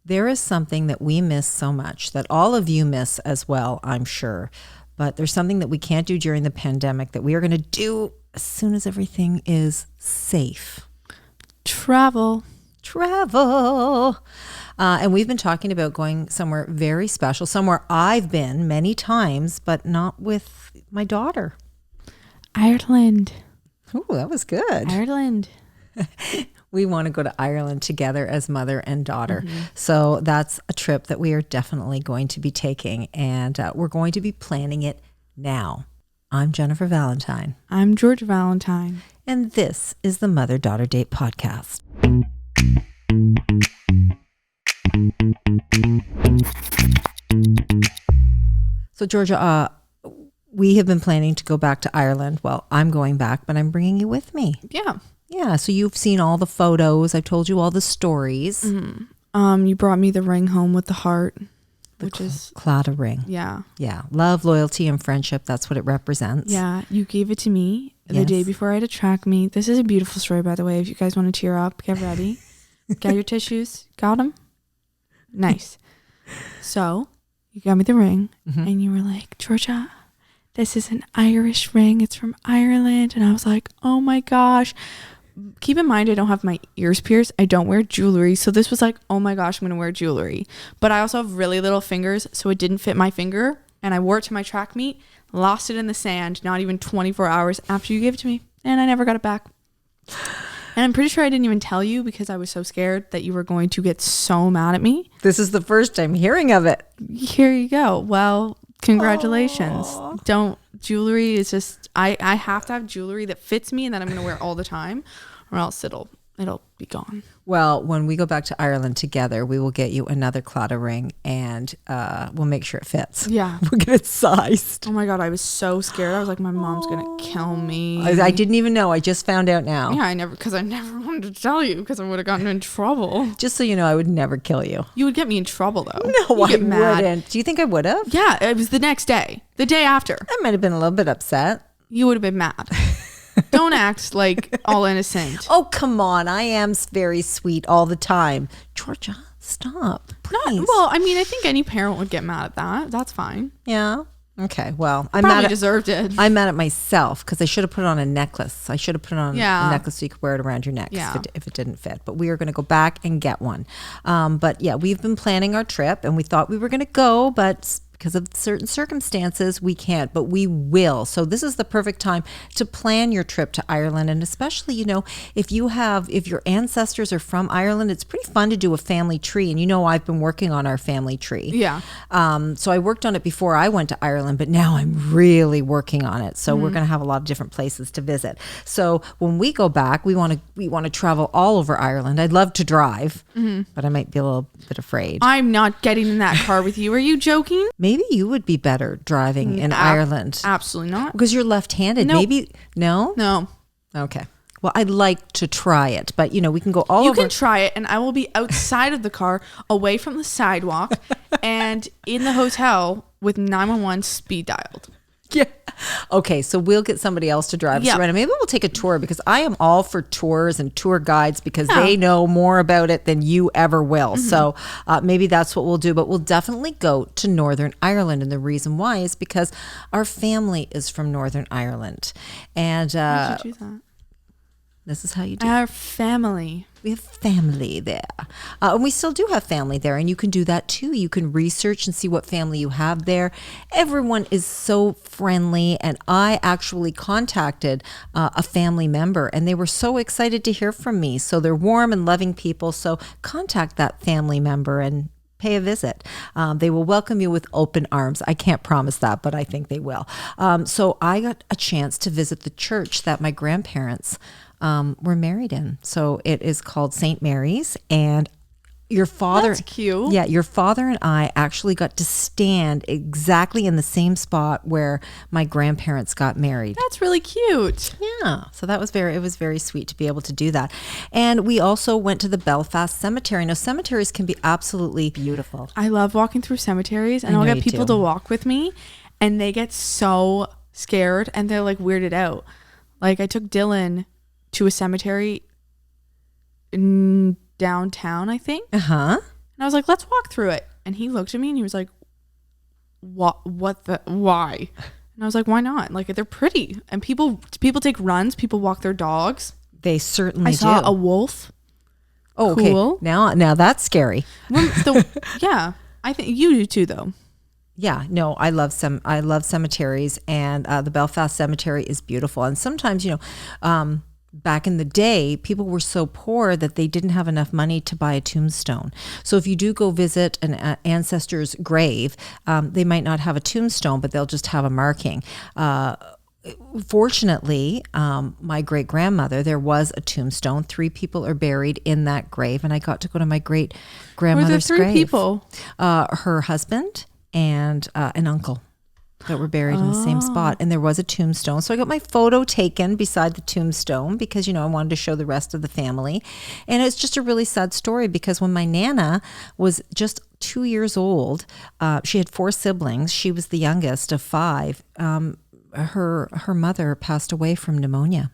There is something that we miss so much, that all of you miss as well, I'm sure. But there's something that we can't do during the pandemic that we are going to do as soon as everything is safe. Travel. And we've been talking about going somewhere very special, somewhere I've been many times, but not with my daughter. Ireland. Oh, that was good. Ireland. We want to go to Ireland together as mother and daughter. Mm-hmm. So that's a trip that we are definitely going to be taking, and we're going to be planning it now. I'm Jennifer Valentine. I'm Georgia Valentine. And this is the Mother-Daughter Date Podcast. So Georgia, we have been planning to go back to Ireland. Well, I'm going back, but I'm bringing you with me. Yeah, so you've seen all the photos. I've told you all the stories. Mm-hmm. You brought me the ring home with the heart, which is Claddagh ring. Yeah. Love, loyalty, and friendship. That's what it represents. Yeah, you gave it to me the day before I had a track meet. This is a beautiful story, by the way. If you guys want to tear up, get ready. Get your tissues. Got them? Nice. So you got me the ring, and you were like, Georgia, this is an Irish ring. It's from Ireland. And I was like, oh my gosh. Keep in mind, I don't have my ears pierced. I don't wear jewelry. So this was like, oh my gosh, I'm going to wear jewelry. But I also have really little fingers, so it didn't fit my finger. And I wore it to my track meet, lost it in the sand, not even 24 hours after you gave it to me. And I never got it back. And I'm pretty sure I didn't even tell you because I was so scared that you were going to get so mad at me. This is the first time hearing of it. Here you go. Well, congratulations. Jewelry is just, I have to have jewelry that fits me and that I'm going to wear all the time, or else it'll be gone. Well, when we go back to Ireland together, we will get you another Claddagh ring, and we'll make sure it fits. Yeah. We'll get it sized. Oh my God, I was so scared. I was like, my mom's going to kill me. I didn't even know. I just found out now. Yeah, I never wanted to tell you because I would have gotten in trouble. Just so you know, I would never kill you. You would get me in trouble though. No, I wouldn't. Do you think I would have? Yeah, it was the next day. The day after. I might have been a little bit upset. You would have been mad. Don't act like all innocent. Oh, come on. I am very sweet all the time. Georgia, stop. Please. Well, I mean, I think any parent would get mad at that. That's fine. Yeah. Okay. Well, I probably deserved it. I'm mad at myself because I should have put it on a necklace. I should have put it on a necklace so you could wear it around your neck if it didn't fit. But we are going to go back and get one. But yeah, we've been planning our trip and we thought we were going to go, but because of certain circumstances, we can't, but we will. So this is the perfect time to plan your trip to Ireland. And especially, if your ancestors are from Ireland, it's pretty fun to do a family tree. And I've been working on our family tree. Yeah. So I worked on it before I went to Ireland, but now I'm really working on it. So we're going to have a lot of different places to visit. So when we go back, we want to travel all over Ireland. I'd love to drive, but I might be a little bit afraid. I'm not getting in that car with you. Are you joking? Maybe you would be better driving in Ireland. Absolutely not. Because you're left-handed. Nope. Maybe, no? No. Okay. Well, I'd like to try it, but we can go all over. You can try it, and I will be outside of the car, away from the sidewalk, and in the hotel with 911 speed dialed. Yeah. Okay, so we'll get somebody else to drive us around. Maybe we'll take a tour because I am all for tours and tour guides because they know more about it than you ever will. So maybe that's what we'll do. But we'll definitely go to Northern Ireland. And the reason why is because our family is from Northern Ireland. And How did you do that? This is how you do it. Our family. We have family there. And we still do have family there. And you can do that too. You can research and see what family you have there. Everyone is so friendly. And I actually contacted a family member and they were so excited to hear from me. So they're warm and loving people. So contact that family member and pay a visit. They will welcome you with open arms. I can't promise that, but I think they will. So I got a chance to visit the church that my grandparents were married in. So it is called St. Mary's, and your father, that's cute. Yeah, your father and I actually got to stand exactly in the same spot where my grandparents got married. That's really cute. Yeah, so it was very sweet to be able to do that. And we also went to the Belfast Cemetery. Now, cemeteries can be absolutely beautiful. I love walking through cemeteries, and I'll get people to walk with me, and they get so scared, and they're like weirded out. Like I took Dylan to a cemetery in downtown, I think. And I was like, let's walk through it. And he looked at me and he was like, why? And I was like, why not? Like, they're pretty. And people take runs. People walk their dogs. They certainly do. I saw a wolf. Oh, cool. Okay. Now that's scary. Yeah. I think you do too, though. Yeah, no, I love cemeteries, and the Belfast Cemetery is beautiful. And sometimes, back in the day, people were so poor that they didn't have enough money to buy a tombstone. So if you do go visit an ancestor's grave, they might not have a tombstone, but they'll just have a marking. Fortunately, my great-grandmother, there was a tombstone. 3 people are buried in that grave, and I got to go to my great-grandmother's grave. Were there 3 people? Her husband and an uncle that were buried in the same spot. And there was a tombstone. So I got my photo taken beside the tombstone because, I wanted to show the rest of the family. And it's just a really sad story because when my Nana was just 2 years old, she had 4 siblings. She was the youngest of 5. Her mother passed away from pneumonia,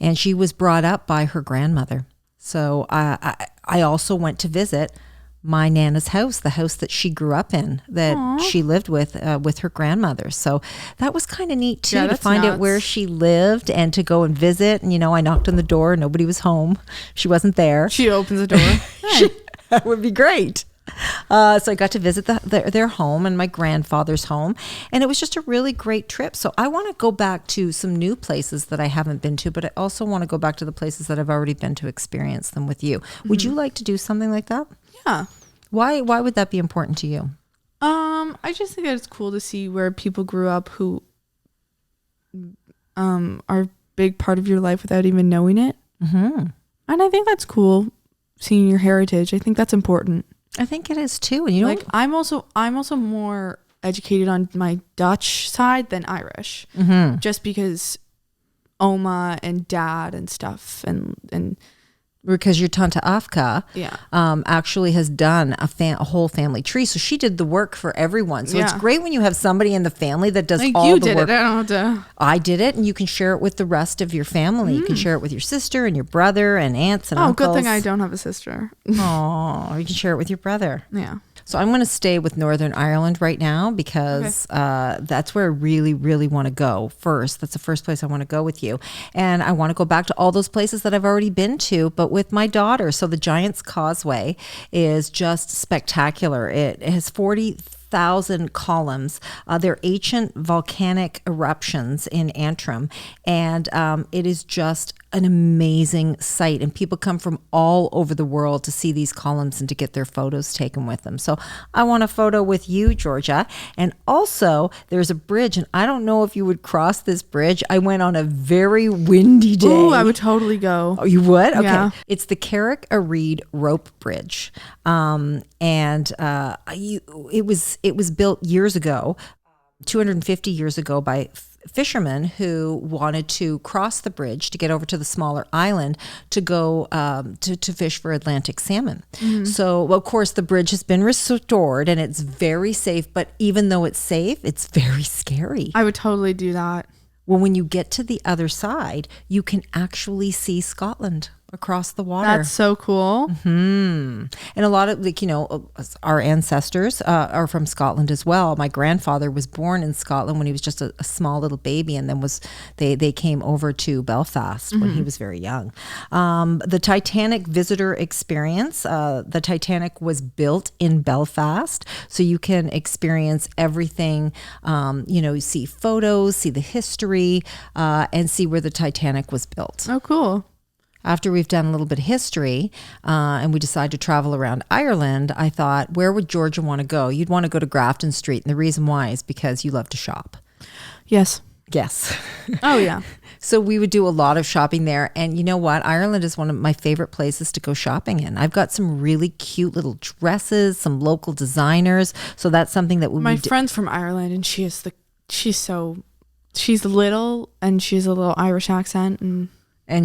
and she was brought up by her grandmother. So I also went to visit my Nana's house, the house that she grew up in, that she lived with her grandmother. So that was kind of neat too, to find out where she lived and to go and visit. And I knocked on the door, nobody was home. She wasn't there. She opens the door. That would be great. So I got to visit their home and my grandfather's home, and it was just a really great trip. So I want to go back to some new places that I haven't been to, but I also want to go back to the places that I've already been to experience them with you. Would you like to do something like that? Yeah. Why would that be important to you? I just think that it's cool to see where people grew up who are a big part of your life without even knowing it. Mm-hmm. And I think that's cool, seeing your heritage. I think that's important. I think it is too. And I'm also more educated on my Dutch side than Irish, just because Oma and Dad and stuff, and because your Tante Afka actually has done a whole family tree. So she did the work for everyone. So it's great when you have somebody in the family that does all the work. You did it. I don't have to. I did it, and you can share it with the rest of your family. You can share it with your sister and your brother and aunts and uncles. Oh, good thing I don't have a sister. Oh, you can share it with your brother. Yeah. So I'm going to stay with Northern Ireland right now because that's where I really, really want to go first. That's the first place I want to go with you. And I want to go back to all those places that I've already been to, but with my daughter. So the Giants Causeway is just spectacular. It has 40,000 columns. They're ancient volcanic eruptions in Antrim, and it is just an amazing sight, and people come from all over the world to see these columns and to get their photos taken with them. So I want a photo with you, Georgia. And also there's a bridge, and I don't know if you would cross this bridge. I went on a very windy day. Ooh, I would totally go. Oh, you would? Okay. Yeah. It's the Carrick rope bridge. It was built years ago, 250 years ago, by fishermen who wanted to cross the bridge to get over to the smaller island to go to fish for Atlantic salmon. So, of course, the bridge has been restored and it's very safe. But even though it's safe, it's very scary. I would totally do that. Well, when you get to the other side, you can actually see Scotland across the water. That's so cool. And a lot of our ancestors are from Scotland as well. My grandfather was born in Scotland when he was just a small little baby, and then they came over to Belfast when he was very young. The Titanic visitor experience. The Titanic was built in Belfast, so you can experience everything. You see photos, see the history, and see where the Titanic was built. Oh, cool. After we've done a little bit of history and we decide to travel around Ireland, I thought, where would Georgia want to go? You'd want to go to Grafton Street. And the reason why is because you love to shop. Yes. Yes. Oh, yeah. So we would do a lot of shopping there. And you know what? Ireland is one of my favorite places to go shopping in. I've got some really cute little dresses, some local designers. So that's something that my friend's from Ireland, and she's little and she has a little Irish accent, and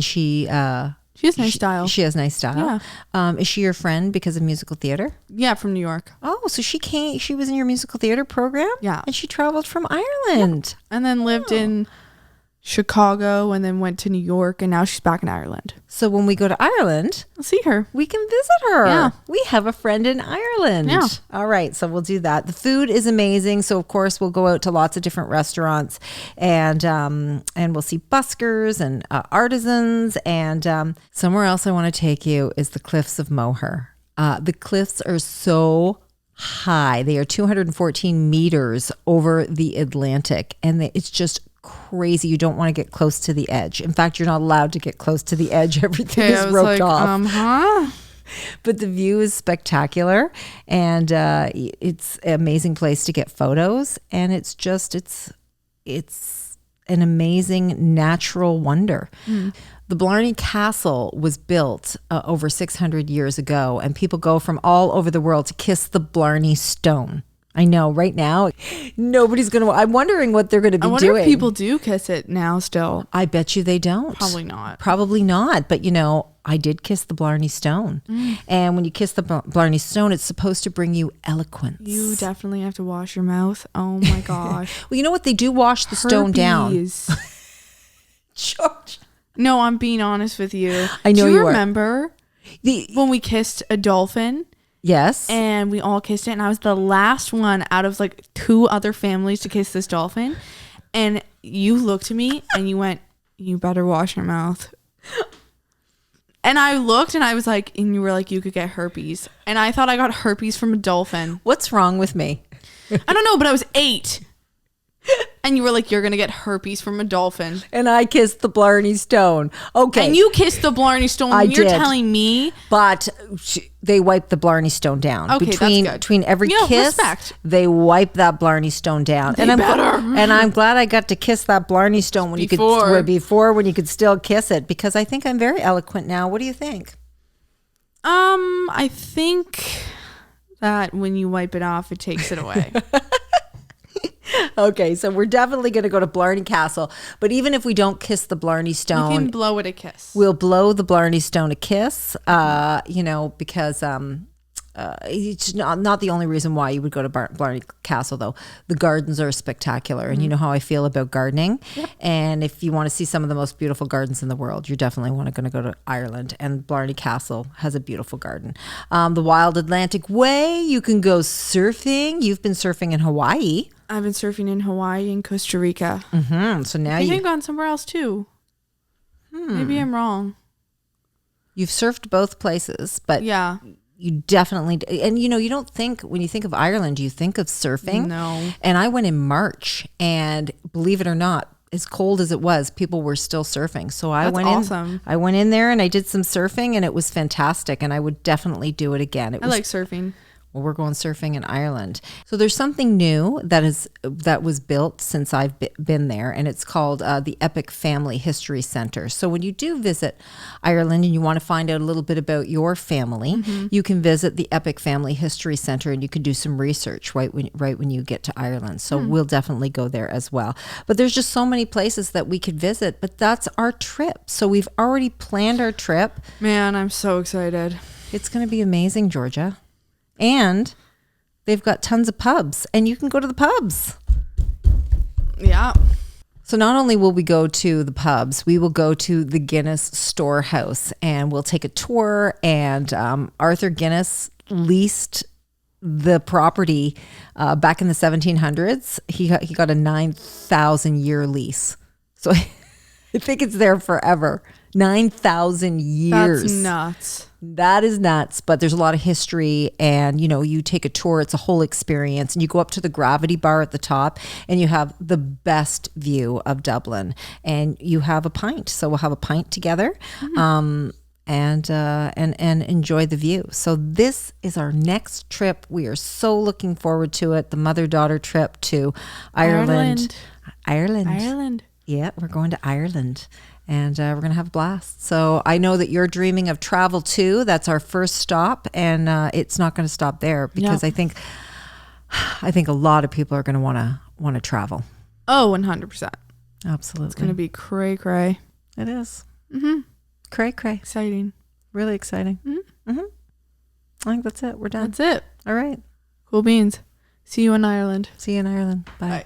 she has nice style. She has nice style. Yeah. Is she your friend because of musical theater? Yeah, from New York. Oh, so she was in your musical theater program? Yeah. And she traveled from Ireland. Yeah. And then lived in Chicago, and then went to New York, and now she's back in Ireland. So when we go to Ireland, I'll see her. we can visit her. Yeah. We have a friend in Ireland. Yeah. All right. So we'll do that. The food is amazing. So of course we'll go out to lots of different restaurants and we'll see buskers and artisans. And somewhere else I want to take you is the cliffs of Moher. The cliffs are so high. They are 214 meters over the Atlantic. And it's just crazy. You don't want to get close to the edge. In fact, you're not allowed to get close to the edge. Everything is roped off. But the view is spectacular, and it's an amazing place to get photos. And it's an amazing natural wonder. The Blarney Castle was built over 600 years ago, and people go from all over the world to kiss the Blarney Stone. I know right now nobody's going to. I'm wondering what they're going to be doing. I wonder if people do kiss it now still. I bet you they don't. Probably not. But I did kiss the Blarney Stone. And when you kiss the Blarney Stone, it's supposed to bring you eloquence. You definitely have to wash your mouth. Oh my gosh. Well, you know what? They do wash the stone down. George. No, I'm being honest with you. I know you remember when we kissed a dolphin? Yes. And we all kissed it. And I was the last one out of like 2 other families to kiss this dolphin. And you looked at me and you went, "You better wash your mouth." And I looked and I was like, and you were like, "You could get herpes." And I thought I got herpes from a dolphin. What's wrong with me? I don't know, but I was 8. And you were like, "You're going to get herpes from a dolphin." And I kissed the Blarney Stone. Okay. And you kissed the Blarney Stone. You're telling me. But they wipe the Blarney Stone down. Okay, that's good. Between every kiss, they wipe that Blarney Stone down. And I'm glad I got to kiss that Blarney Stone when you could still kiss it, because I think I'm very eloquent now. What do you think? I think that when you wipe it off, it takes it away. Okay, so we're definitely going to go to Blarney Castle. But even if we don't kiss the Blarney Stone, we can blow it a kiss. We'll blow the Blarney Stone a kiss, because it's not the only reason why you would go to Blarney Castle, though. The gardens are spectacular, and you know how I feel about gardening. Yep. And if you want to see some of the most beautiful gardens in the world, you're definitely going to go to Ireland. And Blarney Castle has a beautiful garden. The Wild Atlantic Way, you can go surfing. You've been surfing in Hawaii. I've been surfing in Hawaii and Costa Rica. Mm-hmm. So now I've gone somewhere else too. Maybe I'm wrong. You've surfed both places, but yeah. You definitely, and you don't think, when you think of Ireland, you think of surfing. No. And I went in March, and believe it or not, as cold as it was, people were still surfing. So I went in there and I did some surfing, and it was fantastic. And I would definitely do it again. I like surfing. Well, we're going surfing in Ireland. So there's something new that was built since I've been there, and it's called the Epic Family History Center. So when you do visit Ireland and you want to find out a little bit about your family, you can visit the Epic Family History Center, and you can do some research right when you get to Ireland. So we'll definitely go there as well. But there's just so many places that we could visit, but that's our trip. So we've already planned our trip. Man, I'm so excited. It's going to be amazing, Georgia. And they've got tons of pubs, and you can go to the pubs. Yeah. So not only will we go to the pubs, we will go to the Guinness Storehouse, and we'll take a tour. And Arthur Guinness leased the property back in the 1700s. He got a 9,000-year lease. So I think it's there forever. 9,000 years. That's nuts. That is nuts, but there's a lot of history, and you take a tour. It's a whole experience, and you go up to the gravity bar at the top, and you have the best view of Dublin, and you have a pint. So we'll have a pint together, and enjoy the view. So this is our next trip. We are so looking forward to it. The mother-daughter trip to Ireland. Yeah, we're going to Ireland. And we're going to have a blast. So I know that you're dreaming of travel too. That's our first stop. And it's not going to stop there, because I think a lot of people are going to want to travel. Oh, 100%. Absolutely. It's going to be cray. It is. Mm-hmm. Cray. Exciting. Really exciting. Mm-hmm. Mm-hmm. I think that's it. We're done. That's it. All right. Cool beans. See you in Ireland. Bye. Bye.